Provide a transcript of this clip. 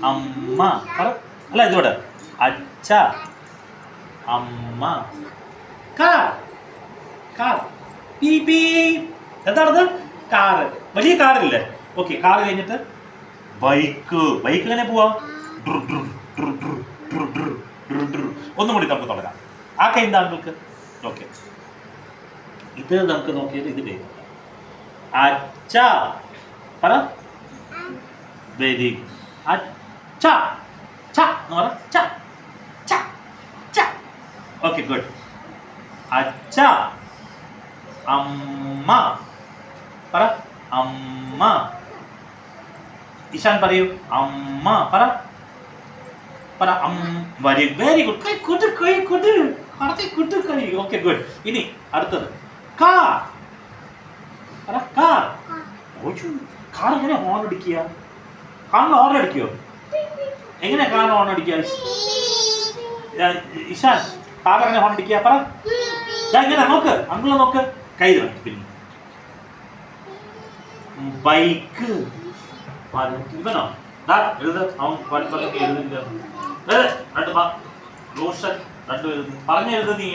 അമ്മ പറ. അല്ല ഇതോടെ അച്ഛ അമ്മ. കാർ കാർ എന്താണത്? കാറ്. വലിയ കാറില്ലേ? ഓക്കെ, കാറ് കഴിഞ്ഞിട്ട് ബൈക്ക്. ബൈക്ക് എങ്ങനെ പോവാ? ഒന്നും കൂടി നമുക്ക് തുടങ്ങാം. ആ കൈ എന്താ നിങ്ങൾക്ക്? ഓക്കെ, ഇത് നമുക്ക് നോക്കിയത് ഇത് വേഗം. അച്ഛ പറ. വെരി അച്ഛ ച എന്ന് പറ. ച ച ച. Okay, good. അച്ഛ. അമ്മ പറ. അമ്മ. ഇഷാൻ പറയൂ. അമ്മ പറ. പറ. Very very good. കൈ കുട്ട് കൈ കുട്ട് അടുത്ത കുട്ട് കൈ. Okay, good. ഇനി അടുത്തത് കാർ പറ. കാർ. കാർ എങ്ങനെ ഹോൺ അടിക്കുക? കാറിന് ഹോൺ അടിക്കോ? എങ്ങനെ കാറിന് ഹോൺ അടിക്കുക? ഇഷാൻ, കാർ എങ്ങനെ ഹോൺ അടിക്കുക? പറ. ഇങ്ങനെ നോക്ക്, അങ്കിളെ നോക്ക്. കൈ പിന്നെ ബൈക്ക്. ഇവനോ എഴുത. അവൻ പഠിപ്പ എഴുതില്ല. രണ്ട് റോഷൻ രണ്ട് എഴുതി പറഞ്ഞ എഴുത. നീ